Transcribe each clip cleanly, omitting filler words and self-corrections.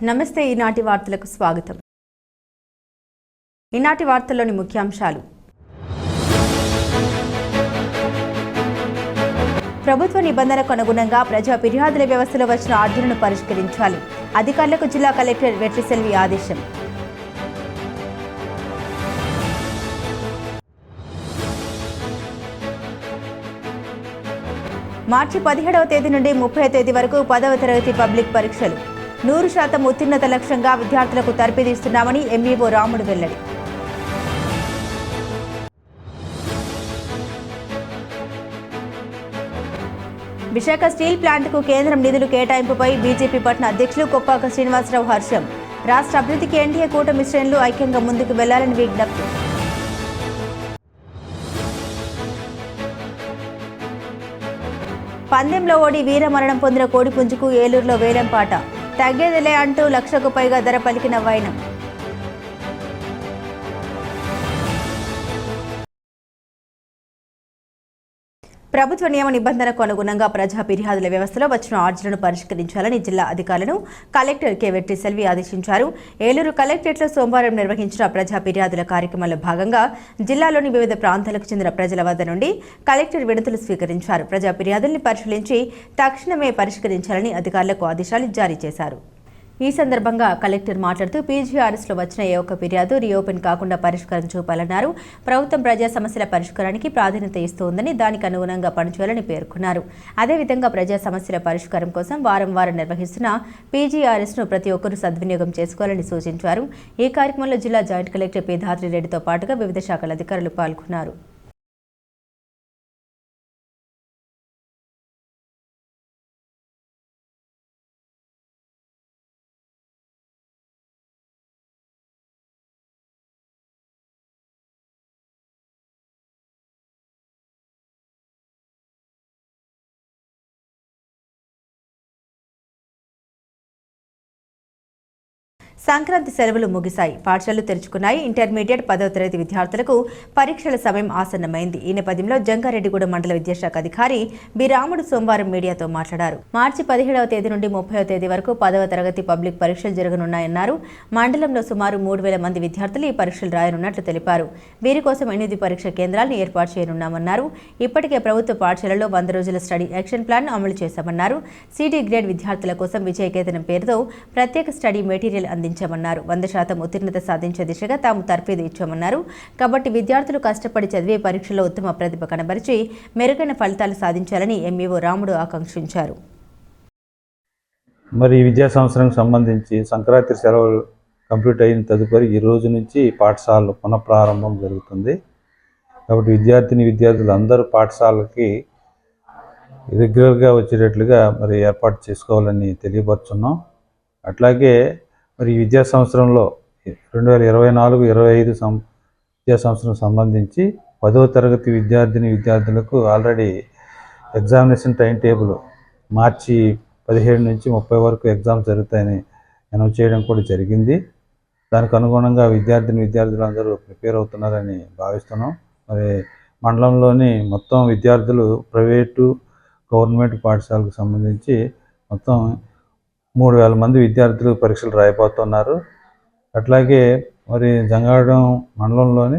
నమస్తే ఈనాటి వార్తలకు స్వాగతం. ఈనాటి వార్తల్లోని ముఖ్యాంశాలు. ప్రభుత్వ నిబంధనలకు అనుగుణంగా ప్రజా ఫిర్యాదుల వ్యవస్థలో వచ్చిన ఆర్డర్లను పరిష్కరించాలి. అధికారులకు జిల్లా కలెక్టర్ వెట్రిసెల్వి ఆదేశం. మార్చి 17వ తేదీ నుండి 30వ తేదీ వరకు 10వ తరగతి పబ్లిక్ పరీక్షలు 100% ఉత్తీర్ణత లక్ష్యంగా విద్యార్థులకు తర్ఫీదిస్తున్నామని ఎంఈఓ రాముడు వెల్లడి. విశాఖ స్టీల్ ప్లాంట్కు కేంద్రం నిధులు కేటాయింపుపై బీజేపీ పట్న అధ్యక్షులు కొప్పాక శ్రీనివాసరావు హర్షం. రాష్ట్ర అభివృద్ధికి ఎన్డీఏ కూటమి శ్రేణులు ఐక్యంగా ముందుకు వెళ్లాలని విజ్ఞప్తి. పందెంలో ఓడి వీరమరణం పొందిన కోడిపుంజుకు ఏలూరులో వేలంపాట. తగ్గేదిలే అంటూ 1,00,000కు పైగా ధర పలికిన వైనం. ప్రభుత్వ నియమ నిబంధనలకు అనుగుణంగా ప్రజా ఫిర్యాదుల వ్యవస్థలో వచ్చిన ఆర్జీలను పరిష్కరించాలని జిల్లా అధికారులను కలెక్టర్ కె వెట్రిసెల్వి ఆదేశించారు. ఏలూరు కలెక్టరేట్లో సోమవారం నిర్వహించిన ప్రజా ఫిర్యాదుల కార్యక్రమంలో భాగంగా జిల్లాలోని వివిధ ప్రాంతాలకు చెందిన ప్రజల వద్ద నుండి కలెక్టర్ వినతులు స్వీకరించారు. ప్రజా ఫిర్యాదుల్ని పరిశీలించి తక్షణమే పరిష్కరించాలని అధికారులకు ఆదేశాలు జారీ చేశారు. ఈ సందర్భంగా కలెక్టర్ మాట్లాడుతూ పీజీఆర్ఎస్లో వచ్చిన ఏ ఒక్క ఫిర్యాదు రీఓపెన్ కాకుండా పరిష్కారం చూపాలన్నారు. ప్రభుత్వం ప్రజా సమస్యల పరిష్కారానికి ప్రాధాన్యత ఇస్తోందని దానికి అనుగుణంగా పనిచేయాలని పేర్కొన్నారు. అదేవిధంగా ప్రజా సమస్యల పరిష్కారం కోసం వారం నిర్వహిస్తున్న పీజీఆర్ఎస్ను ప్రతి ఒక్కరూ సద్వినియోగం చేసుకోవాలని సూచించారు. ఈ కార్యక్రమంలో జిల్లా జాయింట్ కలెక్టర్ పి ధాత్రిరెడ్డితో పాటుగా వివిధ శాఖల అధికారులు పాల్గొన్నారు. సంక్రాంతి సెలవులు ముగిశాయి. పాఠశాలలు తెరుచుకున్నాయి. ఇంటర్మీడియట్ 10వ తరగతి విద్యార్థులకు పరీక్షల సమయం ఆసన్నమైంది. ఈ నేపథ్యంలో జంగారెడ్డిగూడెం మండల విద్యాశాఖ అధికారి బి రాముడు సోమవారం మీడియాతో మాట్లాడారు. మార్చి 17వ తేదీ నుండి 30వ తేదీ వరకు 10వ తరగతి పబ్లిక్ పరీక్షలు జరగనున్నాయన్నారు. మండలంలో సుమారు 3,000 మంది విద్యార్థులు ఈ పరీక్షలు రాయనున్నట్లు తెలిపారు. వీరి కోసం 8 పరీక్ష కేంద్రాలను ఏర్పాటు చేయనున్నామన్నారు. ఇప్పటికే ప్రభుత్వ పాఠశాలలో 100 రోజుల స్టడీ యాక్షన్ ప్లాన్ అమలు చేశామన్నారు. సిడి గ్రేడ్ విద్యార్థుల కోసం విజయకేతనం పేరుతో ప్రత్యేక స్టడీ మెటీరియల్ అందించామన్నారు. 100% ఉత్తీర్ణత సాధించే దిశగా తాము తర్ఫీదు ఇచ్చామన్నారు. కాబట్టి విద్యార్థులు కష్టపడి చదివే పరీక్షలో ఉత్తమ ప్రతిభ కనబరిచి మెరుగైన ఫలితాలు సాధించాలని ఎంఈఓ రాముడు ఆకాంక్షించారు. మరి విద్యా సంవత్సరానికి సంబంధించి సంక్రాంతి సెలవులు కంప్లీట్ అయిన తదుపరి ఈ రోజు నుంచి పాఠశాలలు పునఃప్రారంభం జరుగుతుంది. కాబట్టి విద్యార్థులు అందరూ పాఠశాలకి రెగ్యులర్గా వచ్చేటట్లుగా మరి ఏర్పాటు చేసుకోవాలని తెలియపరుచున్నాం. అట్లాగే మరి విద్యా సంవత్సరంలో 2024-25 విద్యా సంవత్సరం సంబంధించి 10వ తరగతి విద్యార్థులకు ఆల్రెడీ ఎగ్జామినేషన్ టైం టేబుల్ మార్చి 17 నుంచి 30 వరకు ఎగ్జామ్స్ జరుగుతాయని అనౌన్స్ చేయడం కూడా జరిగింది. దానికి అనుగుణంగా విద్యార్థులందరూ ప్రిపేర్ అవుతున్నారని భావిస్తున్నాం. మరి మండలంలోని మొత్తం విద్యార్థులు ప్రైవేటు గవర్నమెంట్ పాఠశాలకు సంబంధించి మొత్తం 3,000 మంది విద్యార్థులు పరీక్షలు రాయబోతున్నారు. అట్లాగే మరి జంగారెడ్డిగూడెం మండలంలోని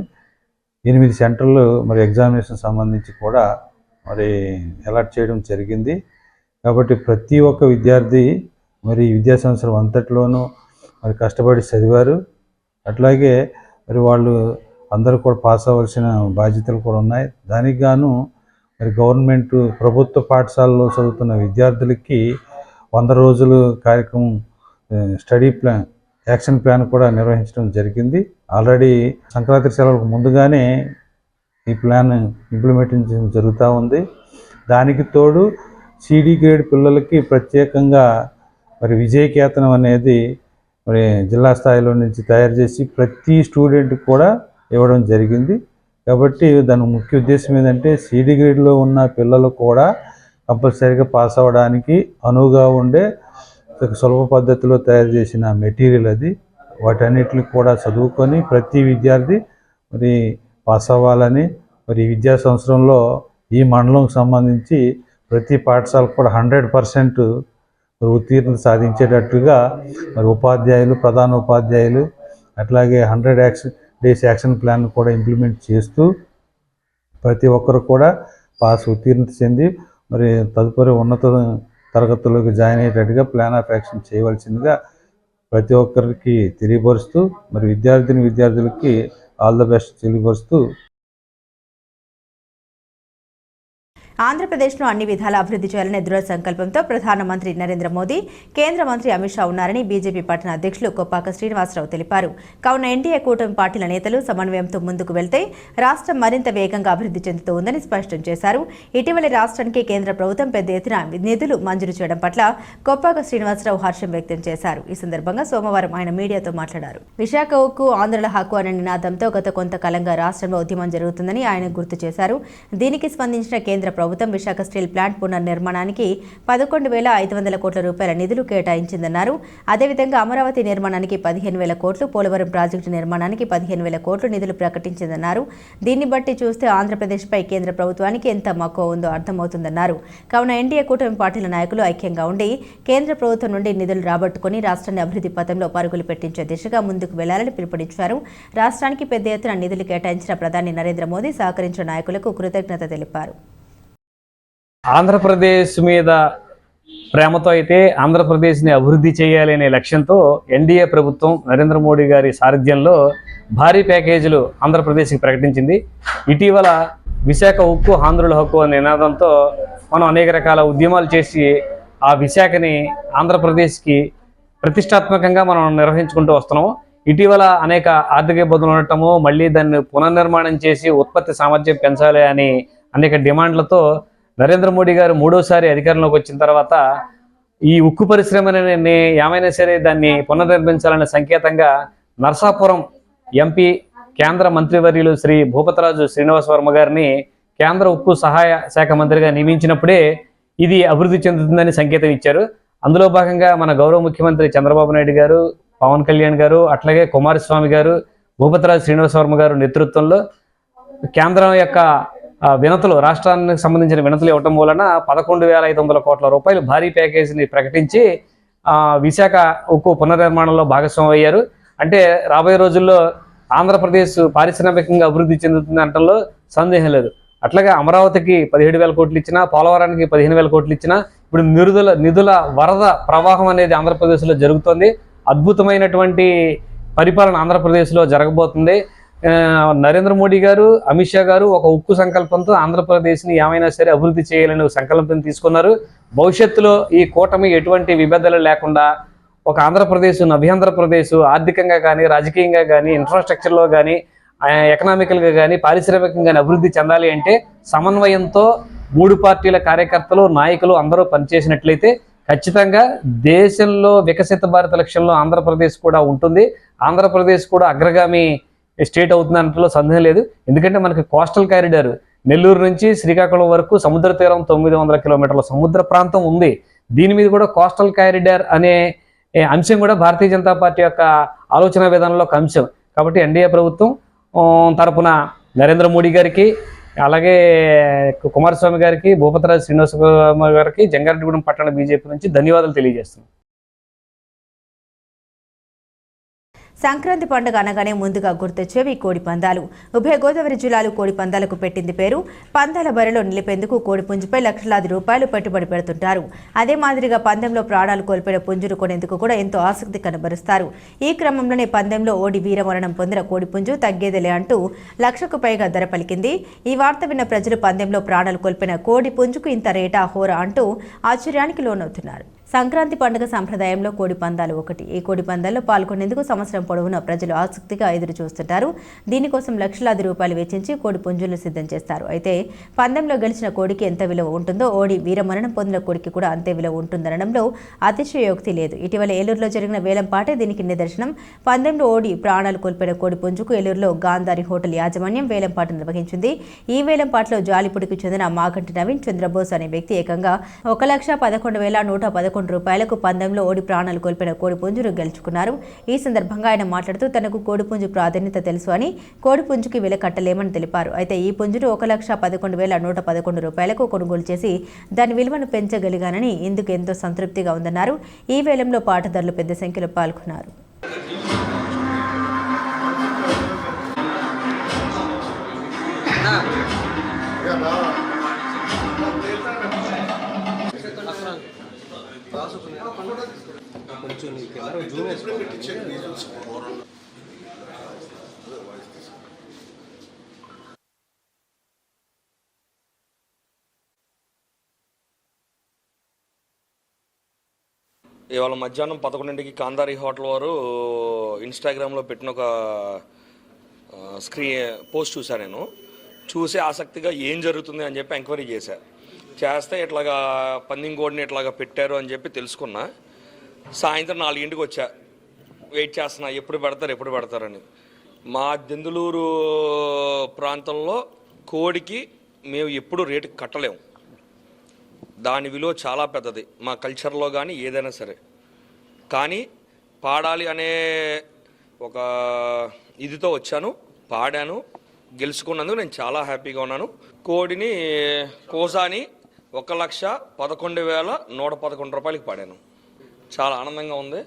8 సెంటర్లు మరి ఎగ్జామినేషన్ సంబంధించి కూడా మరి అలాట్ చేయడం జరిగింది. కాబట్టి ప్రతి ఒక్క విద్యార్థి మరి విద్యా సంవత్సరం అంతట్లోనూ మరి కష్టపడి చదివారు. అట్లాగే మరి వాళ్ళు అందరూ కూడా పాస్ అవ్వాల్సిన బాధ్యతలు కూడా ఉన్నాయి. దానికి గాను మరి గవర్నమెంట్ ప్రభుత్వ పాఠశాలలో చదువుతున్న విద్యార్థులకి 100 రోజులు కార్యక్రమం స్టడీ ప్లాన్ యాక్షన్ ప్లాన్ కూడా నిర్వహించడం జరిగింది. ఆల్రెడీ సంక్రాంతి సెలవులకు ముందుగానే ఈ ప్లాన్ ఇంప్లిమెంటేషన్ జరుగుతూ ఉంది. దానికి తోడు సిడి గ్రేడ్ పిల్లలకి ప్రత్యేకంగా మరి విజయకేతనం అనేది మరి జిల్లా స్థాయిలో నుంచి తయారు చేసి ప్రతి స్టూడెంట్ కూడా ఇవ్వడం జరిగింది. కాబట్టి దాని ముఖ్య ఉద్దేశం ఏంటంటే సిడి గ్రేడ్లో ఉన్న పిల్లలు కూడా కంపల్సరీగా పాస్ అవ్వడానికి అనువుగా ఉండే సులభ పద్ధతిలో తయారు చేసిన మెటీరియల్ అది. వాటన్నిటిని కూడా చదువుకొని ప్రతి విద్యార్థి మరి పాస్ అవ్వాలని మరి విద్యా సంవత్సరంలో ఈ మండలంకి సంబంధించి ప్రతి పాఠశాలకు కూడా 100% మరి ఉత్తీర్ణత సాధించేటట్టుగా మరి ఉపాధ్యాయులు, ప్రధాన ఉపాధ్యాయులు అట్లాగే 100 డేస్ యాక్షన్ ప్లాన్ కూడా ఇంప్లిమెంట్ చేస్తూ ప్రతి ఒక్కరు కూడా ఉత్తీర్ణత చెంది మరి తదుపరి ఉన్నత తరగతుల్లోకి జాయిన్ అయ్యేటట్టుగా ప్లాన్ ఆఫ్ యాక్షన్ చేయవలసిందిగా ప్రతి ఒక్కరికి తెలియపరుస్తూ మరి విద్యార్థులకి ఆల్ ద బెస్ట్ తెలియపరుస్తూ ఆంధ్రప్రదేశ్ను అన్ని విధాల అభివృద్ధి చేయాలనే దృఢ సంకల్పంతో ప్రధానమంత్రి నరేంద్ర మోదీ, కేంద్ర మంత్రి అమిత్ షా ఉన్నారని బీజేపీ పట్టణ అధ్యక్షులు కొప్పాక శ్రీనివాసరావు తెలిపారు. కావున ఎన్డీఏ కూటమి పార్టీల నేతలు సమన్వయంతో ముందుకు వెళ్తే రాష్ట్రం మరింత వేగంగా అభివృద్ధి చెందుతూ ఉందని స్పష్టం చేశారు. ఇటీవల రాష్ట్రానికి కేంద్ర ప్రభుత్వం పెద్ద ఎత్తున నిధులు మంజూరు చేయడం పట్ల కొప్పాక శ్రీనివాసరావు హర్షం వ్యక్తం చేశారు. ఈ సందర్భంగా సోమవారం ఆయన మీడియాతో మాట్లాడారు. విశాఖ ఉక్కు ఆంధ్రుల హక్కు అనే నినాదంతో గత కొంతకాలంగా రాష్ట్రంలో ఉద్యమం జరుగుతుందని ఆయన గుర్తు చేశారు. దీనికి స్పందించిన కేంద్ర ప్రభుత్వం విశాఖ స్టీల్ ప్లాంట్ పునర్నిర్మాణానికి 11,500 కోట్ల రూపాయల నిధులు కేటాయించిందన్నారు. అదేవిధంగా అమరావతి నిర్మాణానికి 15,000 కోట్లు, పోలవరం ప్రాజెక్టు నిర్మాణానికి 15,000 కోట్లు నిధులు ప్రకటించిందన్నారు. దీన్ని బట్టి చూస్తే ఆంధ్రప్రదేశ్పై కేంద్ర ప్రభుత్వానికి ఎంత మక్కువ ఉందో అర్థమవుతుందన్నారు. కావున ఎన్డీఏ కూటమి పార్టీల నాయకులు ఐక్యంగా ఉండి కేంద్ర ప్రభుత్వం నుండి నిధులు రాబట్టుకుని రాష్ట్రాన్ని అభివృద్ధి పథంలో పరుగులు పెట్టించే దిశగా ముందుకు వెళ్లాలని పిలుపునిచ్చారు. రాష్ట్రానికి పెద్ద ఎత్తున నిధులు కేటాయించిన ప్రధాని నరేంద్ర మోదీ సహకరించిన నాయకులకు కృతజ్ఞత తెలిపారు. ఆంధ్రప్రదేశ్ మీద ప్రేమతో అయితే ఆంధ్రప్రదేశ్ని అభివృద్ధి చేయాలి అనే లక్ష్యంతో ఎన్డీఏ ప్రభుత్వం నరేంద్ర మోడీ గారి సారథ్యంలో భారీ ప్యాకేజీలు ఆంధ్రప్రదేశ్కి ప్రకటించింది. ఇటీవల విశాఖ ఉక్కు ఆంధ్రుల హక్కు అనే నినాదంతో మనం అనేక రకాల ఉద్యమాలు చేసి ఆ విశాఖని ఆంధ్రప్రదేశ్కి ప్రతిష్టాత్మకంగా మనం నిర్వహించుకుంటూ వస్తున్నాము. ఇటీవల అనేక ఆర్థిక ఇబ్బందులు ఉండటము, మళ్ళీ దాన్ని పునర్నిర్మాణం చేసి ఉత్పత్తి సామర్థ్యం పెంచాలి అని అనేక డిమాండ్లతో నరేంద్ర మోడీ గారు మూడోసారి అధికారంలోకి వచ్చిన తర్వాత ఈ ఉక్కు పరిశ్రమని ఏమైనా సరే దాన్ని పునర్నిర్మించాలనే సంకేతంగా నరసాపురం ఎంపీ కేంద్ర మంత్రివర్యులు శ్రీ భూపతిరాజు శ్రీనివాస వర్మ గారిని కేంద్ర ఉక్కు సహాయ శాఖ మంత్రిగా నియమించినప్పుడే ఇది అభివృద్ధి చెందుతుందని సంకేతం ఇచ్చారు. అందులో భాగంగా మన గౌరవ ముఖ్యమంత్రి చంద్రబాబు నాయుడు గారు, పవన్ కళ్యాణ్ గారు, అట్లాగే కుమారస్వామి గారు, భూపతిరాజు శ్రీనివాస వర్మ గారు నేతృత్వంలో కేంద్రం యొక్క వినతులు, రాష్ట్రానికి సంబంధించిన వినతులు ఇవ్వటం వలన 11,500 కోట్ల రూపాయలు భారీ ప్యాకేజీని ప్రకటించి విశాఖ ఉక్కు పునర్నిర్మాణంలో భాగస్వామి అయ్యారు. అంటే రాబోయే రోజుల్లో ఆంధ్రప్రదేశ్ పారిశ్రామికంగా అభివృద్ధి చెందుతుంది అనటంలో సందేహం లేదు. అట్లాగే అమరావతికి 17,000 కోట్లు ఇచ్చినా, పోలవరానికి 15,000 కోట్లు ఇచ్చినా ఇప్పుడు నిధుల వరద ప్రవాహం అనేది ఆంధ్రప్రదేశ్లో జరుగుతుంది. అద్భుతమైనటువంటి పరిపాలన ఆంధ్రప్రదేశ్లో జరగబోతుంది. నరేంద్ర మోడీ గారు, అమిత్ షా గారు ఒక ఉక్కు సంకల్పంతో ఆంధ్రప్రదేశ్ని ఏమైనా సరే అభివృద్ధి చేయాలని సంకల్పం తీసుకున్నారు. భవిష్యత్తులో ఈ కూటమి ఎటువంటి విభేదాలు లేకుండా ఒక ఆంధ్రప్రదేశ్, నవ్యాంధ్రప్రదేశ్ ఆర్థికంగా కానీ, రాజకీయంగా కానీ, ఇన్ఫ్రాస్ట్రక్చర్లో కానీ, ఎకనామికల్గా కానీ, పారిశ్రామికంగా అభివృద్ధి చెందాలి అంటే సమన్వయంతో 3 పార్టీల కార్యకర్తలు, నాయకులు అందరూ పనిచేసినట్లయితే ఖచ్చితంగా దేశంలో వికసిత భారత లక్ష్యంలో ఆంధ్రప్రదేశ్ కూడా ఉంటుంది. ఆంధ్రప్రదేశ్ కూడా అగ్రగామి స్టేట్ అవుతుంది అనట్లో సందేహం లేదు. ఎందుకంటే మనకి కోస్టల్ కారిడార్ నెల్లూరు నుంచి శ్రీకాకుళం వరకు సముద్ర తీరం 900 కిలోమీటర్ల సముద్ర ప్రాంతం ఉంది. దీని మీద కూడా కోస్టల్ కారిడార్ అనే అంశం కూడా భారతీయ జనతా పార్టీ యొక్క ఆలోచన విధానంలో ఒక అంశం. కాబట్టి ఎన్డీఏ ప్రభుత్వం తరపున నరేంద్ర మోడీ గారికి, అలాగే కుమారస్వామి గారికి, భూపతిరాజు శ్రీనివాస గారికి, జంగారెడ్డిగూడెం పట్టణ బీజేపీ నుంచి ధన్యవాదాలు తెలియజేస్తున్నాం. సంక్రాంతి పండుగ అనగానే ముందుగా గుర్తొచ్చేవి కోడి పందాలు. ఉభయ గోదావరి జిల్లాలు కోడి పందాలకు పెట్టింది పేరు. పందాల బరిలో నిలిపేందుకు కోడి పుంజుపై లక్షలాది రూపాయలు పెట్టుబడి పెడుతుంటారు. అదే మాదిరిగా పందెంలో ప్రాణాలు కోల్పోయిన పుంజును కొనేందుకు కూడా ఎంతో ఆసక్తి కనబరుస్తారు. ఈ క్రమంలోనే పందెంలో ఓడి వీరమరణం పొందిన కోడి పుంజు తగ్గేదిలే అంటూ 1,00,000కు పైగా ధర పలికింది. ఈ వార్త విన్న ప్రజలు పందెంలో ప్రాణాలు కోల్పోయిన కోడి పుంజుకు ఇంత రేటా హోరా అంటూ ఆశ్చర్యానికి లోనవుతున్నారు. సంక్రాంతి పండుగ సంప్రదాయంలో కోడి పందాలు ఒకటి. ఈ కోడి పందాల్లో పాల్గొనేందుకు సంవత్సరం పొడవునా ప్రజలు ఆసక్తిగా ఎదురు చూస్తుంటారు. దీనికోసం లక్షలాది రూపాయలు వెచ్చించి కోడి పుంజులు సిద్ధం చేస్తారు. అయితే పందెంలో గెలిచిన కోడికి ఎంత విలువ ఉంటుందో ఓడి వీరమరణం పొందిన కోడికి కూడా అంతే విలువ ఉంటుందనడంలో అతిశయోక్తి లేదు. ఇటీవల ఏలూరులో జరిగిన వేలంపాటే దీనికి నిదర్శనం. పందెంలో ఓడి ప్రాణాలు కోల్పోయిన కోడి పుంజుకు ఏలూరులో గాంధారి హోటల్ యాజమాన్యం వేలంపాట నిర్వహించింది. ఈ వేలంపాటలో జాలిపుడికి చెందిన మాగంటి నవీన్ చంద్రబోస్ అనే వ్యక్తి ఏకంగా 1,11,111 రూపాయలకు పందెంలో ఓడి ప్రాణాలు కోల్పోయిన కోడి పుంజును గెలుచుకున్నారు. ఈ సందర్భంగా ఆయన మాట్లాడుతూ తనకు కోడిపుంజు ప్రాధాన్యత తెలుసు అని కోడిపుంజుకి విల కట్టలేమని తెలిపారు. అయితే ఈ పుంజును 1,11,111 రూపాయలకు కొనుగోలు చేసి దాని విలువను పెంచగలిగానని ఇందుకు ఎంతో సంతృప్తిగా ఉందన్నారు. ఈ వేలంలో పాటదారులు పెద్ద సంఖ్యలో పాల్గొన్నారు. ఇవాళ మధ్యాహ్నం 11కి కాందారి హోటల్ వారు ఇన్స్టాగ్రామ్లో పెట్టిన ఒక పోస్ట్ చూశాను. నేను చూసి ఆసక్తిగా ఏం జరుగుతుంది అని చెప్పి ఎంక్వైరీ చేస్తే ఇట్లాగా పందెం కోడిని ఇట్లాగా పెట్టారు అని చెప్పి తెలుసుకున్నా. సాయంత్రం 4ంటికి వచ్చా, వెయిట్ చేస్తున్నా ఎప్పుడు పెడతారని. మా దెందులూరు ప్రాంతంలో కోడికి మేము ఎప్పుడు రేటు కట్టలేము. దాని విలువ చాలా పెద్దది మా కల్చర్లో కానీ ఏదైనా సరే. కానీ పాడాలి అనే ఒక ఇదితో వచ్చాను, పాడాను, గెలుచుకున్నందుకు నేను చాలా హ్యాపీగా ఉన్నాను. కోడిని కోసాని 1,11,111 రూపాయలకి పాడాను. చాలా ఆనందంగా ఉంది.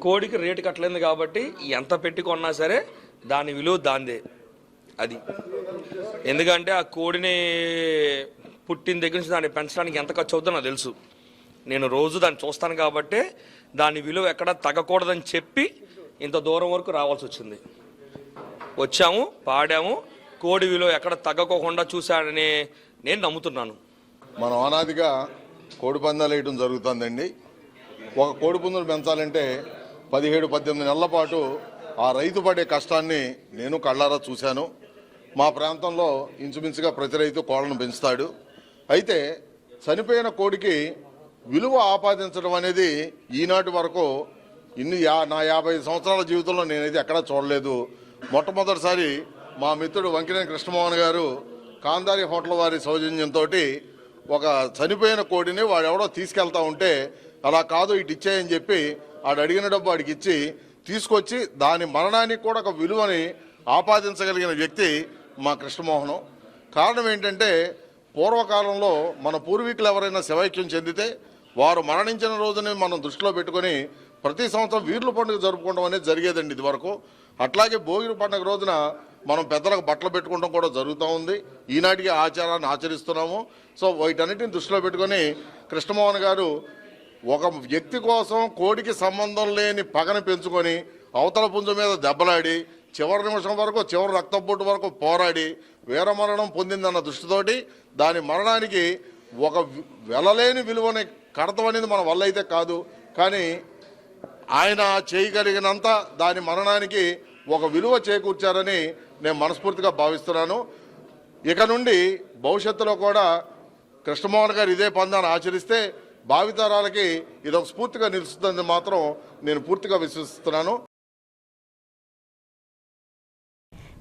కోడికి రేటు కట్టలేదు కాబట్టి ఎంత పెట్టి కొన్నా సరే దాని విలువ దాందే. అది ఎందుకంటే ఆ కోడిని పుట్టిన దగ్గర నుంచి దాన్ని పెంచడానికి ఎంత ఖర్చు అవుతుందో నాకు తెలుసు. నేను రోజు దాన్ని చూస్తాను కాబట్టి దాని విలువ ఎక్కడ తగ్గకూడదని చెప్పి ఇంత దూరం వరకు రావాల్సి వచ్చింది. వచ్చాము, పాడాము, కోడి విలువ ఎక్కడ తగ్గకోకుండా చూశాడని నేను నమ్ముతున్నాను. మనం అనాదిగా కోడి పందాలు వేయడం జరుగుతుందండి. ఒక కోడి పుంజును పెంచాలంటే 17-18 నెలల పాటు ఆ రైతు పడే కష్టాన్ని నేను కళ్ళారా చూశాను. మా ప్రాంతంలో ఇంచుమించుగా ప్రతి రైతు కోళ్ళను పెంచుతాడు. అయితే చనిపోయిన కోడికి విలువ ఆపాదించడం అనేది ఈనాటి వరకు నా 50 సంవత్సరాల జీవితంలో నేనైతే ఎక్కడా చూడలేదు. మొట్టమొదటిసారి మా మిత్రుడు వంకినేని కృష్ణమోహన్ గారు కాందారి హోటల్ వారి సౌజన్యంతో ఒక చనిపోయిన కోడిని వాడెవడో తీసుకెళ్తా ఉంటే అలా కాదు ఇటు ఇచ్చాయని చెప్పి ఆడు అడిగిన డబ్బు వాడికి ఇచ్చి తీసుకొచ్చి దాని మరణానికి కూడా ఒక విలువని ఆపాదించగలిగిన వ్యక్తి మా కృష్ణమోహనం. కారణం ఏంటంటే పూర్వకాలంలో మన పూర్వీకులు ఎవరైనా శివైక్యం చెందితే వారు మరణించిన రోజుని మనం దృష్టిలో పెట్టుకొని ప్రతి సంవత్సరం వీర్ల పండుగ జరుపుకోవడం అనేది జరిగేదండి ఇది వరకు. అట్లాగే భోగి పండుగ రోజున మనం పెద్దలకు బట్టలు పెట్టుకోవడం కూడా జరుగుతూ ఉంది. ఈనాటికి ఆచారాన్ని ఆచరిస్తున్నాము. సో వీటన్నిటిని దృష్టిలో పెట్టుకొని కృష్ణమోహన్ గారు ఒక వ్యక్తి కోసం కోడికి సంబంధం లేని పగని పెంచుకొని అవతల పుంజు మీద దెబ్బలాడి చివరి నిమిషం వరకు చివరి రక్తపోటు వరకు పోరాడి వీరమరణం పొందిందన్న దృష్టితోటి దాని మరణానికి ఒక వెలలేని విలువని కడతం అనేది మన వల్ల అయితే కాదు. కానీ ఆయన చేయగలిగినంత దాని మరణానికి ఒక విలువ చేకూర్చారని నేను మనస్ఫూర్తిగా భావిస్తున్నాను. ఇక నుండి భవిష్యత్తులో కూడా కృష్ణమోహన్ గారు ఇదే పందాన్ని ఆచరిస్తే భావితరాలకి ఇదొక స్ఫూర్తిగా నిలుస్తుందని మాత్రం నేను పూర్తిగా విశ్వసిస్తున్నాను.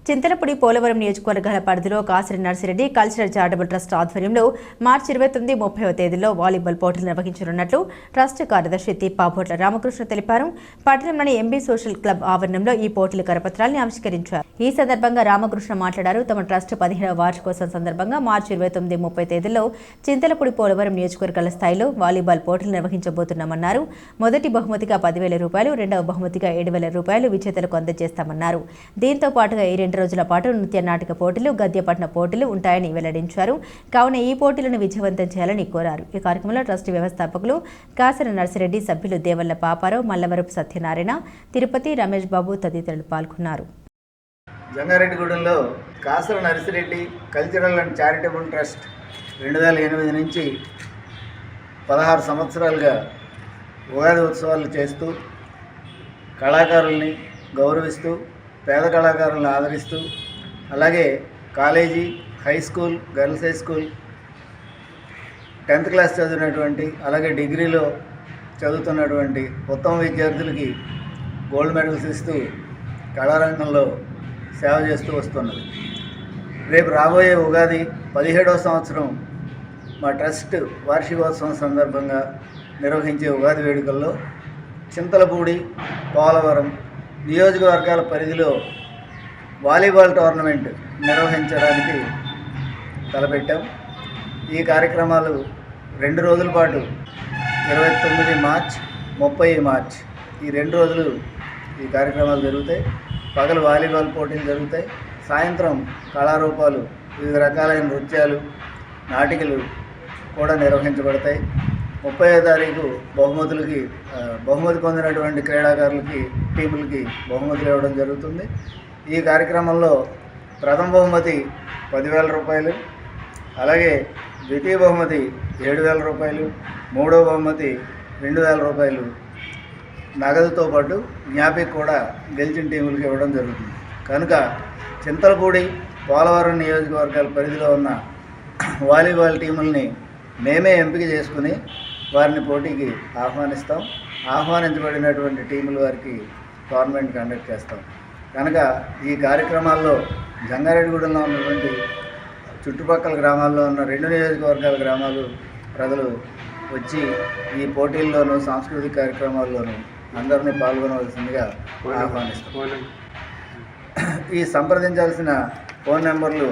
చింతలపూడి పోలవరం నియోజకవర్గాల పరిధిలో కాసిరి నర్సిరెడ్డి కల్చరల్ చారిటబుల్ ట్రస్ట్ ఆధ్వర్యంలో మార్చి 29, 30వ తేదీల్లో వాలీబాల్ పోటీలు నిర్వహించనున్నట్లు ట్రస్ట్ కార్యదర్శి తిప్పాబోట్ల రామకృష్ణ తెలిపారు. పట్టణంలోని ఎంబీ సోషల్ క్లబ్ ఆవరణంలో ఈ పోటీల కరపత్రాలను ఆవిష్కరించారు. ఈ సందర్భంగా రామకృష్ణ మాట్లాడారు. తమ ట్రస్ట్ 15వ వార్షికోత్సవం సందర్భంగా మార్చి 29, 30 తేదీల్లో చింతలపూడి పోలవరం నియోజకవర్గాల స్థాయిలో వాలీబాల్ పోటీలు నిర్వహించబోతున్నామన్నారు. మొదటి బహుమతిగా 10,000 రూపాయలు, రెండవ బహుమతిగా 7,000 రూపాయలు విజేతలకు అందజేస్తామన్నారు. దీంతో పాటుగా ఈ 2 రోజుల పాటు నృత్య నాటక పోటీలు, గద్యపట్న పోటీలు ఉంటాయని వెల్లడించారు. కావున ఈ పోటీలను విజయవంతం చేయాలని కోరారు. ఈ కార్యక్రమంలో ట్రస్ట్ వ్యవస్థాపకులు కాసిరి నర్సిరెడ్డి, సభ్యులు దేవల్ల పాపారావు, మల్లవరపు సత్యనారాయణ, తిరుపతి, రమేష్ బాబు తదితరులు పాల్గొన్నారు. జంగారెడ్డిగూడెంలో Kasiri Narsireddy cultural and charitable trust 2008 నుంచి 16 సంవత్సరాలుగా ఉగాది ఉత్సవాలు చేస్తూ కళాకారుల్ని గౌరవిస్తూ పేద కళాకారులను ఆదరిస్తూ అలాగే college, high school, girls high school, 10th class చదివినటువంటి అలాగే డిగ్రీలో చదువుతున్నటువంటి ఉత్తమ విద్యార్థులకి గోల్డ్ మెడల్స్ ఇస్తూ కళారంగంలో సేవ చేస్తూ వస్తున్నది. రేపు రాబోయే ఉగాది 17వ సంవత్సరం మా ట్రస్ట్ వార్షికోత్సవం సందర్భంగా నిర్వహించే ఉగాది వేడుకల్లో చింతలపూడి, పోలవరం నియోజకవర్గాల పరిధిలో వాలీబాల్ టోర్నమెంట్ నిర్వహించడానికి తలపెట్టాం. ఈ కార్యక్రమాలు 2 రోజుల పాటు 29 మార్చ్ 30 మార్చ్ ఈ 2 రోజులు ఈ కార్యక్రమాలు జరుగుతాయి. పగలు వాలీబాల్ పోటీలు జరుగుతాయి. సాయంత్రం కళారూపాలు, వివిధ రకాలైన నృత్యాలు, నాటికలు కూడా నిర్వహించబడతాయి. 30వ తారీఖు బహుమతి పొందినటువంటి క్రీడాకారులకి, టీములకి బహుమతులు ఇవ్వడం జరుగుతుంది. ఈ కార్యక్రమంలో ప్రథమ బహుమతి 10,000 రూపాయలు, అలాగే ద్వితీయ బహుమతి 7,000 రూపాయలు, మూడవ బహుమతి 2,000 రూపాయలు నగదుతో పాటు జ్ఞాపిక కూడా గెలిచిన టీములకు ఇవ్వడం జరుగుతుంది. కనుక చింతలపూడి, పోలవరం నియోజకవర్గాల పరిధిలో ఉన్న వాలీబాల్ టీముల్ని మేమే ఎంపిక చేసుకుని వారిని పోటీకి ఆహ్వానిస్తాం. ఆహ్వానించబడినటువంటి టీముల వారికి టోర్నమెంట్ కండక్ట్ చేస్తాం. కనుక ఈ కార్యక్రమాల్లో జంగారెడ్డిగూడెంలో ఉన్నటువంటి చుట్టుపక్కల గ్రామాల్లో ఉన్న 2 నియోజకవర్గాల గ్రామాలు ప్రజలు వచ్చి ఈ పోటీల్లోనూ సాంస్కృతిక కార్యక్రమాల్లోనూ అందరినీ పాల్గొనవలసిందిగా ఆహ్వానిస్తాం. ఈ సంప్రదించాల్సిన ఫోన్ నెంబర్లు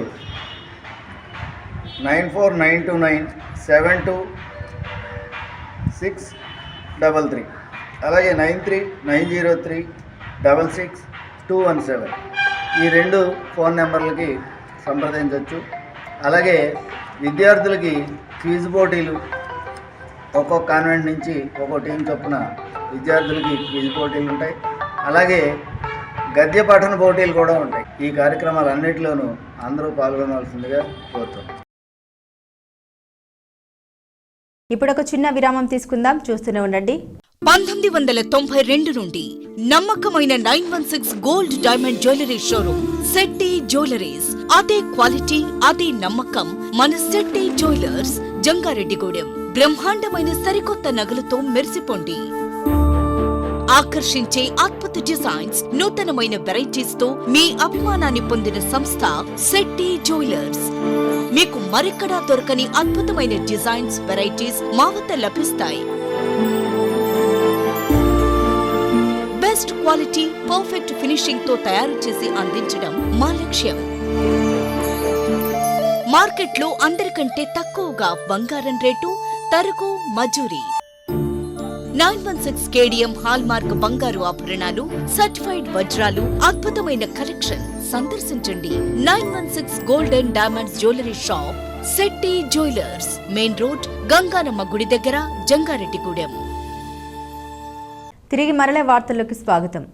9492972633, అలాగే 9390366217 ఈ 2 ఫోన్ నెంబర్లకి సంప్రదించవచ్చు. అలాగే విద్యార్థులకి క్విజ్ పోటీలు, ఒక్కొక్క కాన్వెంట్ నుంచి ఒక్కో టీం చొప్పున విద్యార్థులకి క్విజ్ పోటీలు ఉంటాయి. అలాగే గద్య పఠన పోటీలు కూడా ఉంటాయి. ఈ కార్యక్రమాలన్నింటిలోనూ అందరూ పాల్గొనవలసిందిగా కోరుతున్నాం. ఇప్పుడు ఒక చిన్న విరామం తీసుకుందాం. చూస్తూనే ఉండండి. 1992 నుండి నమ్మకమైన 916 gold diamond jewellery showroom Shetty jewelleries. అదే క్వాలిటీ, అదే నమ్మకం మన శెట్టి జ్యువెలర్స్, జంగారెడ్డిగూడెం. బ్రహ్మాండమైన సరికొత్త నగలతో మెరిసిపోండి. ఆకర్షించే అద్భుత డిజైన్స్, నూతనమైన వెరైటీస్ తో మీ అభిమానాన్ని పొందిన సంస్థ శెట్టి జ్యువెలర్స్. మీకు మరెక్కడా దొరకని అద్భుతమైన డిజైన్స్, వెరైటీస్ మా వద్ద లభిస్తాయి. బెస్ట్ క్వాలిటీ, పర్ఫెక్ట్ ఫినిషింగ్ తో తయారు చేసి అందించడం మా లక్ష్యం. మార్కెట్లో అందరికంటే తక్కువగా బంగారం రేటు, తరుగు, మజూరీ. 916 కేడిఎం హాల్మార్క్ బంగారు ఆభరణాలు, సర్టిఫైడ్ వజ్రాలు, అద్భుతమైన కలెక్షన్. సందర్శించండి 916 golden diamonds jewellery shop, Shetty jewellers, main road, Ganganamma గుడి దగ్గర, జంగారెడ్డిగూడెం. తిరిగి మరల వార్తల్లోకి స్వాగతం.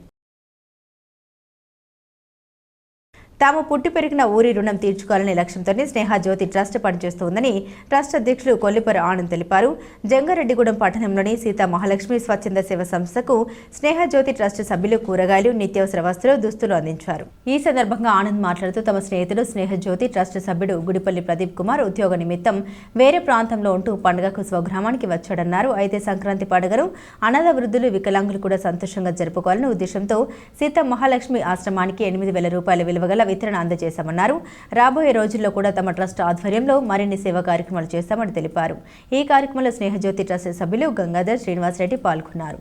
తాము పుట్టి పెరిగిన ఊరి రుణం తీర్చుకోవాలనే లక్ష్యంతోనే స్నేహజ్యోతి ట్రస్ట్ పనిచేస్తోందని ట్రస్ట్ అధ్యక్షులు కొల్లిపర ఆనంద్ తెలిపారు. జంగారెడ్డిగూడెం పట్టణంలోని సీతా మహాలక్ష్మి స్వచ్ఛంద సేవ సంస్థకు స్నేహజ్యోతి ట్రస్ట్ సభ్యులు కూరగాయలు, నిత్యావసర వస్తువులు, దుస్తులు అందించారు. ఈ సందర్భంగా ఆనంద్ మాట్లాడుతూ తమ స్నేహితుడు స్నేహజ్యోతి ట్రస్ట్ సభ్యుడు గుడిపల్లి ప్రదీప్ కుమార్ ఉద్యోగ నిమిత్తం వేరే ప్రాంతంలో ఉంటూ పండుగకు స్వగ్రామానికి వచ్చాడన్నారు. అయితే సంక్రాంతి పండుగను అనాథ వృద్ధులు, వికలాంగులు కూడా సంతోషంగా జరుపుకోవాలనే ఉద్దేశంతో సీతా మహాలక్ష్మి ఆశ్రమానికి 8,000 రూపాయల విలువగల వితరణ అందజేశామన్నారు. రాబోయే రోజుల్లో కూడా తమ ట్రస్ట్ ఆధ్వర్యంలో మరిన్ని సేవా కార్యక్రమాలు చేస్తామని తెలిపారు. ఈ కార్యక్రమంలో స్నేహజ్యోతి ట్రస్ట్ సభ్యులు గంగాధర్, శ్రీనివాసరెడ్డి పాల్గొన్నారు.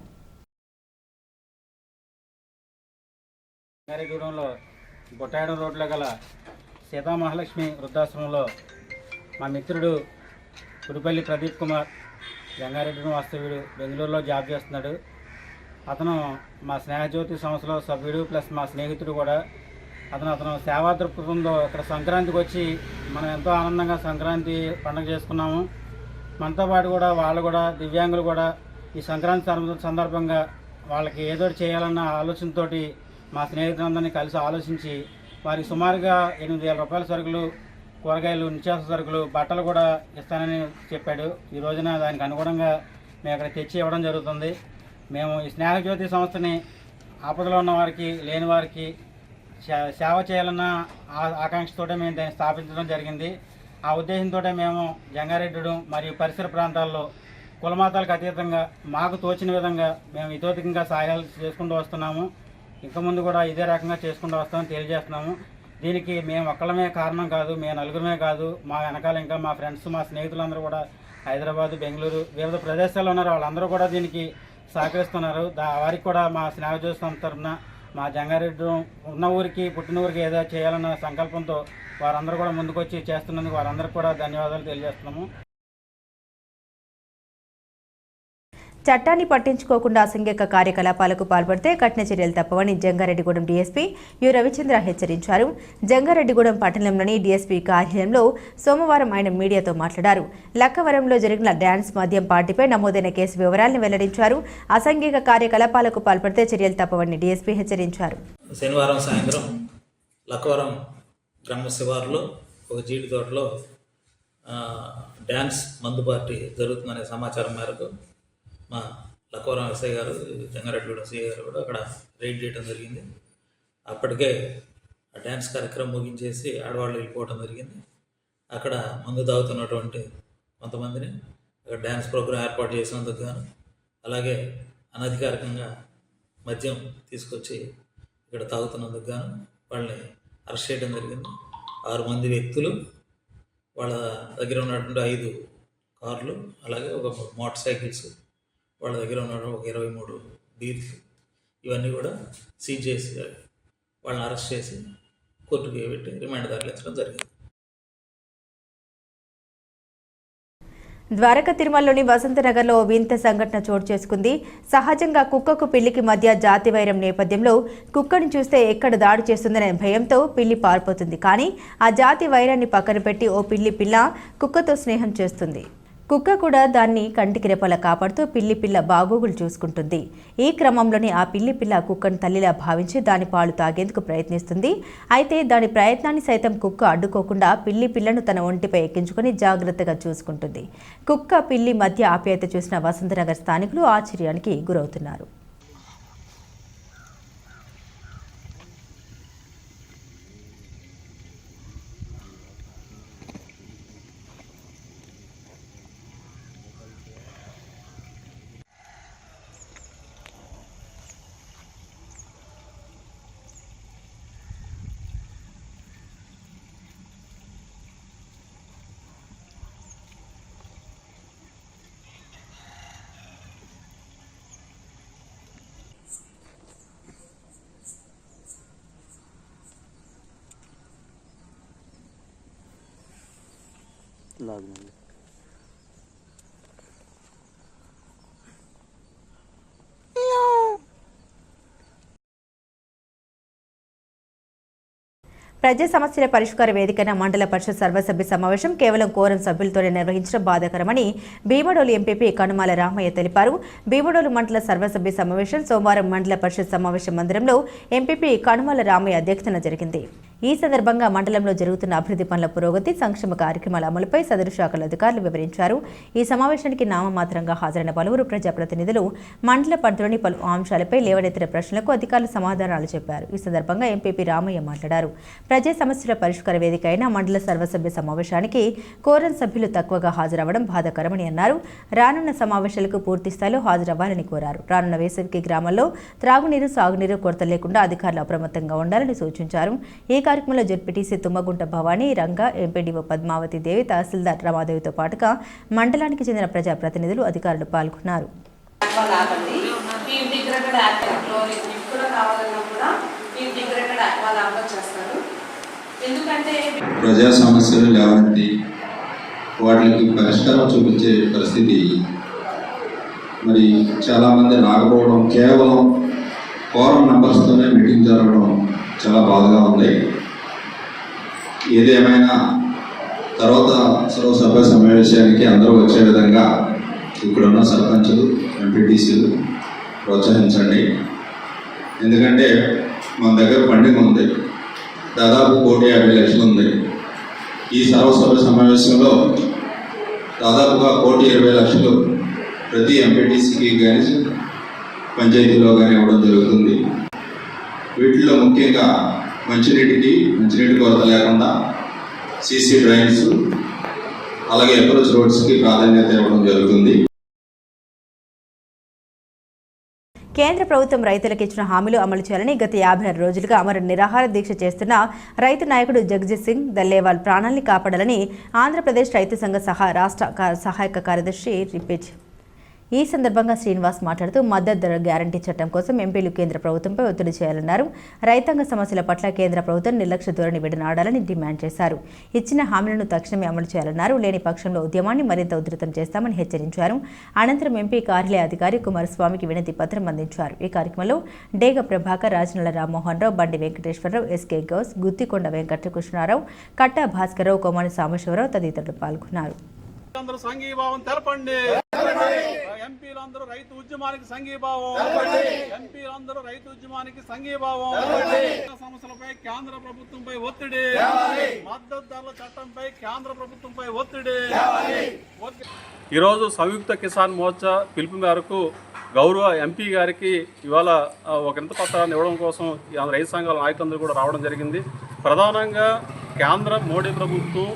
జంగారెడ్డిగూడెంలో బొట్టాయడం రోడ్లో గల సీతా మహాలక్ష్మి వృద్ధాశ్రమంలో మా మిత్రుడు గుడిపల్లి ప్రదీప్ కుమార్, జంగారెడ్డిగూడెం వాస్తవ్యుడు, బెంగళూరులో జాబ్ చేస్తున్నాడు. అతను మా స్నేహజ్యోతి సంస్థలో సభ్యుడు ప్లస్ మా స్నేహితుడు కూడా. అతను సేవా దృక్పథంలో ఇక్కడ సంక్రాంతికి వచ్చి మనం ఎంతో ఆనందంగా సంక్రాంతి పండుగ చేసుకున్నాము. మనతో పాటు కూడా వాళ్ళు కూడా దివ్యాంగులు కూడా ఈ సంక్రాంతి సందర్భంగా వాళ్ళకి ఏదో చేయాలన్న ఆలోచనతో మా స్నేహితులందరినీ కలిసి ఆలోచించి వారికి సుమారుగా 8,000 రూపాయల సరుకులు, కూరగాయలు, నిత్యావసర సరుకులు, బట్టలు కూడా ఇస్తానని చెప్పాడు. ఈ రోజున దానికి అనుగుణంగా మేము అక్కడ తెచ్చి ఇవ్వడం జరుగుతుంది. మేము ఈ స్నేహజ్యోతి సంస్థని ఆపదలో ఉన్న వారికి, లేని వారికి సేవ చేయాలన్న ఆకాంక్షతో మేము దాన్ని స్థాపించడం జరిగింది. ఆ ఉద్దేశంతో మేము జంగారెడ్డిగూడెం మరియు పరిసర ప్రాంతాల్లో కులమాతాలకు అతీతంగా మాకు తోచిన విధంగా మేము ఇతోధికంగా సహాయాలు చేసుకుంటూ వస్తున్నాము. ఇంక ముందు కూడా ఇదే రకంగా చేసుకుంటూ వస్తామని తెలియజేస్తున్నాము. దీనికి మేము ఒక్కళ్ళమే కారణం కాదు, మేము నలుగురమే కాదు, మా వెనకాల ఇంకా మా ఫ్రెండ్స్, మా స్నేహితులందరూ కూడా హైదరాబాదు, బెంగళూరు, వివిధ ప్రదేశాల్లో ఉన్నారు. వాళ్ళందరూ కూడా దీనికి సహకరిస్తున్నారు. వారికి కూడా మా స్నేహజ్యోతి సంస్థ తరఫున మా జంగారెడ్డి ఉన్న ఊరికి పుట్టిన ఊరికి ఏదో చేయాలన్న సంకల్పంతో వారందరూ కూడా ముందుకొచ్చి చేస్తున్నందుకు వారందరికీ కూడా ధన్యవాదాలు తెలియజేస్తున్నాము. చట్టాన్ని పట్టించుకోకుండా అసంఘిక కార్యకలాపాలకు పాల్పడితే కఠిన చర్యలు తప్పవని జంగారెడ్డిగూడెం డీఎస్పీ యు రవిచంద్ర హెచ్చరించారు. జంగారెడ్డిగూడెం పట్టణంలోని డీఎస్పీ కార్యాలయంలో సోమవారం ఆయన మీడియాతో మాట్లాడారు. లక్కవరంలో జరిగిన డ్యాన్స్ మద్యం పార్టీపై నమోదైన కేసు వివరాలను వెల్లడించారు. అసంఘిక కార్యకలాపాలకు పాల్పడితే చర్యలు తప్పవని డీఎస్పీ హెచ్చరించారు. శనివారం సాయంత్రం లక్కవరం గ్రామ శివారులో ఒక జీడి తోటలో డ్యాన్స్ మందు పార్టీ జరుగుతుందనే సమాచారం మేరకు మా లక్కవరం ఎస్ఐ గారు, జంగారెడ్డిగూడెం సిఐ గారు కూడా అక్కడ రైడ్ చేయడం జరిగింది. అప్పటికే ఆ డ్యాన్స్ కార్యక్రమం ముగించేసి ఆడవాళ్ళు వెళ్ళిపోవడం జరిగింది. అక్కడ మందు తాగుతున్నటువంటి కొంతమందిని అక్కడ డ్యాన్స్ ప్రోగ్రాం ఏర్పాటు చేసినందుకు గాను, అలాగే అనధికారికంగా మద్యం తీసుకొచ్చి ఇక్కడ తాగుతున్నందుకు గాను వాళ్ళని అరెస్ట్ చేయడం జరిగింది. 6 మంది వ్యక్తులు, వాళ్ళ దగ్గర ఉన్నటువంటి 5 కార్లు, అలాగే ఒక మోటార్ సైకిల్స్, వాళ్ళ దగ్గర ఉన్న ఒక 23 బీర్స్, ఇవన్నీ కూడా సీజ్ చేసి వాళ్ళని అరెస్ట్ చేసి కోర్టుకి పెట్టి రిమాండ్ తరలించడం జరిగింది. ద్వారకా తిరుమలలోని వసంతనగర్లో ఓ వింత సంఘటన చోటు చేసుకుంది. సహజంగా కుక్కకు పిల్లికి మధ్య జాతి వైరం నేపథ్యంలో కుక్కను చూస్తే ఎక్కడ దాడి చేస్తుందనే భయంతో పిల్లి పారిపోతుంది. కానీ ఆ జాతి వైరాన్ని పక్కన పెట్టి ఓ పిల్ల కుక్కతో స్నేహం చేస్తుంది. కుక్క కూడా దాన్ని కంటికి రెప్పలా కాపాడుతూ పిల్ల బాగోగులు చూసుకుంటుంది. ఈ క్రమంలోనే ఆ పిల్ల కుక్కను తల్లిలా భావించి దాని పాలు తాగేందుకు ప్రయత్నిస్తుంది. అయితే దాని ప్రయత్నాన్ని సైతం కుక్క అడ్డుకోకుండా పిల్లను తన ఒంటిపై ఎక్కించుకొని జాగ్రత్తగా చూసుకుంటుంది. కుక్క పిల్లి మధ్య ఆప్యాయత చూసిన వసంతనగర్ స్థానికులు ఆశ్చర్యానికి గురవుతున్నారు. ప్రజా సమస్యల పరిష్కార వేదికైన మండల పరిషత్ సర్వసభ్య సమావేశం కేవలం కోరం సభ్యులతోనే నిర్వహించడం బాధాకరమని భీమడోలు ఎంపీపీ కనుమాల రామయ్య తెలిపారు. భీమడోలు మండల సర్వసభ్య సమావేశం సోమవారం మండల పరిషత్ సమావేశ మందిరంలో ఎంపీపీ కనుమాల రామయ్య అధ్యక్షతన జరిగింది. ఈ సందర్భంగా మండలంలో జరుగుతున్న అభివృద్ధి పనుల పురోగతి, సంక్షేమ కార్యక్రమాల అమలుపై సదరు శాఖల అధికారులు వివరించారు. ఈ సమావేశానికి నామమాత్రంగా హాజరైన పలువురు ప్రజాప్రతినిధులు మండల పరిధిలోని పలు అంశాలపై లేవనెత్తిన ప్రశ్నలకు అధికారులు సమాధానాలు చెప్పారు. ఈ సందర్భంగా ఎంపీపీ రామయ్య మాట్లాడారు. ప్రజా సమస్యల పరిష్కార వేదిక అయిన మండల సర్వసభ్య సమావేశానికి కోరం సభ్యులు తక్కువగా హాజరవ్వడం బాధాకరమని అన్నారు. రానున్న సమావేశాలకు పూర్తి స్థాయిలో హాజరవ్వాలని కోరారు. రానున్న వేసవికి గ్రామాల్లో త్రాగునీరు, సాగునీరు కొరత లేకుండా అధికారులు అప్రమత్తంగా ఉండాలని సూచించారు. ఈ కార్యక్రమంలో జెడ్పీటీసీ తుమ్మగుంట భవానీ, రంగా, ఎంపీడీఓ పద్మావతి దేవి, తహసీల్దార్ రమాదేవితో పాటుగా మండలానికి చెందిన ప్రజాప్రతినిధులు, అధికారులు పాల్గొన్నారు. ప్రజా సమస్యలు లేవండి, వాటికి పరిష్కారం చూపించే పరిస్థితి మరి చాలామంది రాకపోవడం, కేవలం కోరం నంబర్స్తోనే మీటింగ్ జరగడం చాలా బాధగా ఉంది. ఏదేమైనా తర్వాత సర్వసభ్య సమావేశానికి అందరూ వచ్చే విధంగా ఇక్కడున్న సర్పంచులు, ఎంపీటీసీలు ప్రోత్సహించండి. ఎందుకంటే మన దగ్గర ఫండింగ్ ఉంది, దాదాపు 1,50,00,000 ఉంది. ఈ సర్వసభ్య సమావేశంలో దాదాపుగా 1,20,00,000 ప్రతి ఎంపీటీసీకి కానీ పంచాయతీలో కానీ ఇవ్వడం జరుగుతుంది. వీటిలో ముఖ్యంగా మంచినీటి కొరత లేకుండా సీసీ డ్రైన్స్, అలాగే అప్రోచ్ రోడ్స్కి ప్రాధాన్యత ఇవ్వడం జరుగుతుంది. కేంద్ర ప్రభుత్వం రైతులకు ఇచ్చిన హామీలు అమలు చేయాలని గత 56 రోజులుగా అమర నిరాహార దీక్ష చేస్తున్న రైతు నాయకుడు జగజిత్ సింగ్ దల్లేవాల్ ప్రాణాల్ని కాపాడాలని ఆంధ్రప్రదేశ్ రైతు సంఘ రాష్ట్ర సహాయక కార్యదర్శి రిపేజ్. ఈ సందర్భంగా శ్రీనివాస్ మాట్లాడుతూ మద్దతు ధర గ్యారంటీ చట్టం కోసం ఎంపీలు కేంద్ర ప్రభుత్వంపై ఒత్తిడి చేయాలన్నారు. రైతాంగ సమస్యల పట్ల కేంద్ర ప్రభుత్వం నిర్లక్ష్య ధోరణి విడనాడాలని డిమాండ్ చేశారు. ఇచ్చిన హామీలను తక్షణమే అమలు చేయాలన్నారు. లేని పక్షంలో ఉద్యమాన్ని మరింత ఉధృతం చేస్తామని హెచ్చరించారు. అనంతరం ఎంపీ కార్యాలయ అధికారి కుమారస్వామికి వినతి పత్రం అందించారు. ఈ కార్యక్రమంలో డేగ ప్రభాకర్, రాజనల రామ్మోహన్ రావు, బండి వెంకటేశ్వరరావు, ఎస్కే గౌస్, గుత్తికొండ వెంకటకృష్ణారావు, కట్టా భాస్కరరావు, కోమాని సాంబశివరావు తదితరులు పాల్గొన్నారు. సంఘీభావం తెలపండి. ఎంపీలందరూ రైతు ఉద్యమానికి సంఘీభావం. ఎంపీలందరూ రైతు ఉద్యమానికి సంఘీభావం. సమస్యలపై కేంద్ర ప్రభుత్వంపై ఒత్తిడి. మద్దతు ధరల చట్టంపై కేంద్ర ప్రభుత్వంపై ఒత్తిడి. ఈరోజు సంయుక్త కిసాన్ మోర్చా పిలుపు మేరకు గౌరవ ఎంపీ గారికి ఇవాళ ఒక వినతి పత్రాన్ని ఇవ్వడం కోసం రైతు సంఘాల నాయకులందరూ కూడా రావడం జరిగింది. ప్రధానంగా కేంద్ర మోడీ ప్రభుత్వం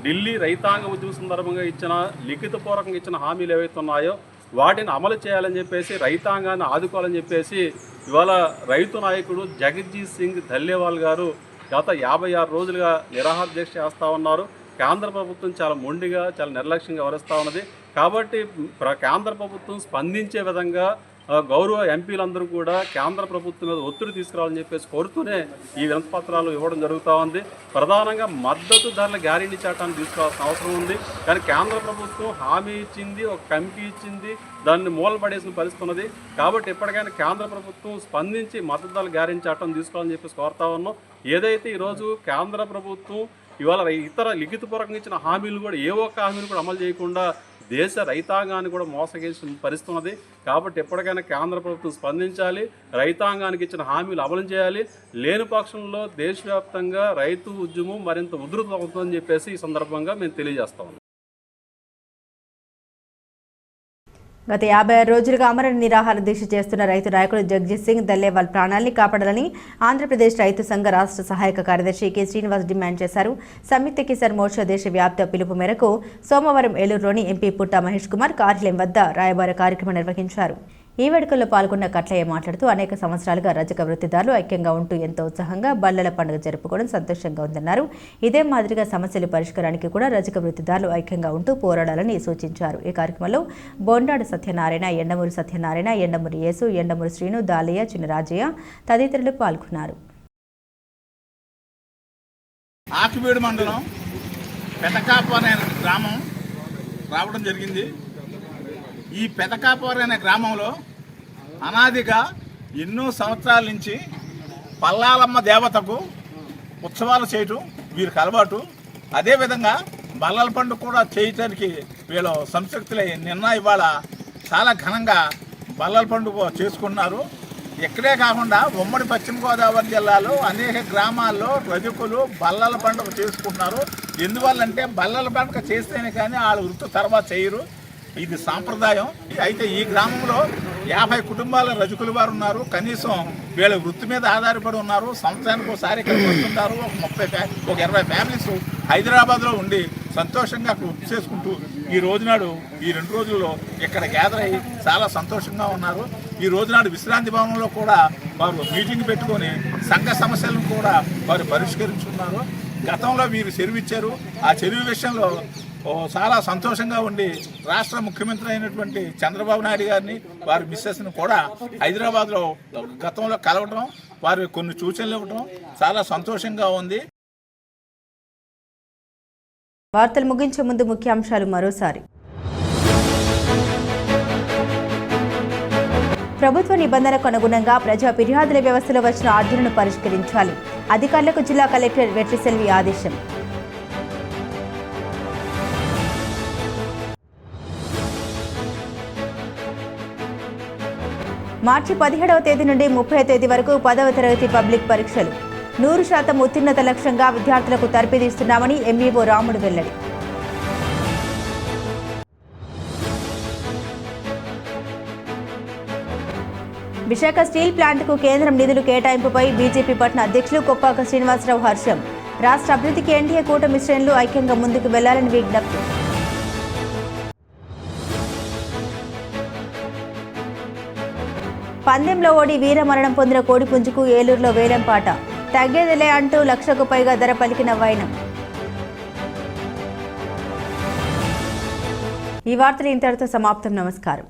ఢిల్లీ రైతాంగ ఉద్యమ సందర్భంగా ఇచ్చిన లిఖితపూర్వకంగా ఇచ్చిన హామీలు ఏవైతే ఉన్నాయో వాటిని అమలు చేయాలని చెప్పేసి, రైతాంగాన్ని ఆదుకోవాలని చెప్పేసి ఇవాళ రైతు నాయకుడు జగజ్జీత్ సింగ్ ధల్లేవాల్ గారు గత 56 రోజులుగా నిరాహార దీక్ష చేస్తూ ఉన్నారు. కేంద్ర ప్రభుత్వం చాలా మొండిగా, చాలా నిర్లక్ష్యంగా వ్యవహరిస్తూ ఉన్నది. కాబట్టి కేంద్ర ప్రభుత్వం స్పందించే విధంగా గౌరవ ఎంపీలందరూ కూడా కేంద్ర ప్రభుత్వం మీద ఒత్తిడి తీసుకురావాలని చెప్పేసి కోరుతూనే ఈ వినతి పత్రాలు ఇవ్వడం జరుగుతూ ఉంది. ప్రధానంగా మద్దతు ధరల గ్యారెంటీ చట్టాన్ని తీసుకురావాల్సిన అవసరం ఉంది. కానీ కేంద్ర ప్రభుత్వం హామీ ఇచ్చింది, ఒక కమిటీ ఇచ్చింది, దాన్ని మూలపడేసిన పరిస్థితి ఉన్నది. కాబట్టి ఎప్పటికైనా కేంద్ర ప్రభుత్వం స్పందించి మద్దతు ధరల గ్యారెంటీ చట్టం తీసుకోవాలని చెప్పేసి కోరుతా ఉన్నాం. ఏదైతే ఈరోజు కేంద్ర ప్రభుత్వం ఇవాళ ఇతర లిఖితపూర్వకంగా ఇచ్చిన హామీలు కూడా ఏ ఒక్క హామీలు కూడా అమలు చేయకుండా దేశ రైతాంగాన్ని కూడా మోసగేసిన పరిస్థితి ఉన్నది. కాబట్టి ఎప్పటికైనా కేంద్ర ప్రభుత్వం స్పందించాలి, రైతాంగానికి ఇచ్చిన హామీలు అమలు చేయాలి. లేని పక్షంలో దేశవ్యాప్తంగా రైతు ఉద్యమం మరింత ఉధృతం అవుతుందని చెప్పేసి ఈ సందర్భంగా మేము తెలియజేస్తాం. గత 56 రోజులుగా అమర నిరాహార దీక్ష చేస్తున్న రైతు నాయకుడు జగజ్జీత్ సింగ్ ధల్లేవాల్ ప్రాణాల్ని కాపాడాలని ఆంధ్రప్రదేశ్ రైతు సంఘ రాష్ట్ర సహాయక కార్యదర్శి కె శ్రీనివాస్ డిమాండ్ చేశారు. సంయుక్త కిసాన్ మోర్చా దేశవ్యాప్త పిలుపు మేరకు సోమవారం ఏలూరులోని ఎంపీ పుట్టా మహేష్ కుమార్ కార్యాలయం వద్ద రాయబార కార్యక్రమం నిర్వహించారు. ఈ వేడుకల్లో పాల్గొన్న కట్లయ్య మాట్లాడుతూ అనేక సంవత్సరాలుగా రజక వృత్తిదారులు ఐక్యంగా ఉంటూ ఎంతో ఉత్సాహంగా బల్లల పండుగ జరుపుకోవడం సంతోషంగా ఉందన్నారు. ఇదే మాదిరిగా సమస్యల పరిష్కారానికి కూడా రజక వృత్తిదారులు ఐక్యంగా ఉంటూ పోరాడాలని సూచించారు. ఈ కార్యక్రమంలో బొండాడు సత్యనారాయణ, ఎండమూరి సత్యనారాయణ, ఎండమూరి యేసు, ఎండమూరి శ్రీను, దాలయ్య, చిన్నరాజయ్య తదితరులు పాల్గొన్నారు. ఆకివీడు మండలం పెదకాపు అనే గ్రామం రావడం జరిగింది. ఈ పెదకాపూర్ అనే గ్రామంలో అనాదిగా ఎన్నో సంవత్సరాల నుంచి పల్లాలమ్మ దేవతకు ఉత్సవాలు చేయటం వీరికి అలవాటు. అదేవిధంగా బల్లల పండుగ కూడా చేయటానికి వీళ్ళు సంశక్తులై నిన్న ఇవాళ చాలా ఘనంగా బల్లల పండుగ చేసుకున్నారు. ఇక్కడే కాకుండా ఉమ్మడి పశ్చిమ గోదావరి జిల్లాలో అనేక గ్రామాల్లో రజకులు బల్లల పండుగ చేసుకుంటున్నారు. ఎందువల్లంటే బల్లల పండుగ చేస్తేనే కానీ వాళ్ళ వృత్తి తర్వాత చేయరు. ఇది సాంప్రదాయం. అయితే ఈ గ్రామంలో 50 కుటుంబాల రజకులు వారు ఉన్నారు. కనీసం వీళ్ళ వృత్తి మీద ఆధారపడి ఉన్నారు. సంవత్సరానికి ఒకసారి ఇక్కడికి వస్తుంటారు. ఒక 20 ఫ్యామిలీస్ హైదరాబాద్లో ఉండి సంతోషంగా అక్కడ వృత్తి చేసుకుంటూ ఈ రోజునాడు ఈ 2 రోజుల్లో ఇక్కడ గ్యాదర్ అయ్యి చాలా సంతోషంగా ఉన్నారు. ఈ రోజునాడు విశ్రాంతి భవనంలో కూడా వారు మీటింగ్ పెట్టుకొని సంఘ సమస్యలను కూడా వారు పరిష్కరించుకున్నారు. గతంలో వీరు చెరువు ఇచ్చారు. ఆ చెరువు విషయంలో చాలా సంతోషంగా ఉండి రాష్ట్ర ముఖ్యమంత్రి అయినటువంటి చంద్రబాబు నాయుడు గారిని వారి మిస్సెస్ని కూడా హైదరాబాద్లో గతంలో కలవటం, వారి కొన్ని సూచనలు ఇవ్వటం చాలా సంతోషంగా ఉంది. వార్తలు ముగించే ముందు ముఖ్యాంశాలు మరోసారి. ప్రభుత్వ నిబంధనకు అనుగుణంగా ప్రజా ఫిర్యాదుల వ్యవస్థలో వచ్చిన ఆర్డర్లను పరిష్కరించాలి. అధికారులకు జిల్లా కలెక్టర్ వెట్రిసెల్వి ఆదేశం. మార్చి 17వ తేదీ నుండి 30వ తేదీ వరకు 10వ తరగతి పబ్లిక్ పరీక్షలు 100% ఉత్తీర్ణత లక్ష్యంగా విద్యార్థులకు తర్ఫీదిస్తున్నామని ఎంఈఓ రాముడు వెల్లడి. విశాఖ స్టీల్ ప్లాంట్కు కేంద్రం నిధులు కేటాయింపుపై బీజేపీ పట్న అధ్యక్షులు కొప్పాక శ్రీనివాసరావు హర్షం. రాష్ట్ర అభివృద్ధికి ఎన్డీఏ కూటమి శ్రేణులు ఐక్యంగా ముందుకు వెళ్లాలని విజ్ఞప్తి. పందెంలో ఓడి వీరమరణం పొందిన కోడిపుంజుకు ఏలూరులో వేలంపాట. తగ్గేదిలే అంటూ 1,00,000కు పైగా ధర పలికిన వైనం. ఈ వార్తలు ఇంతటితో సమాప్తం. నమస్కారం.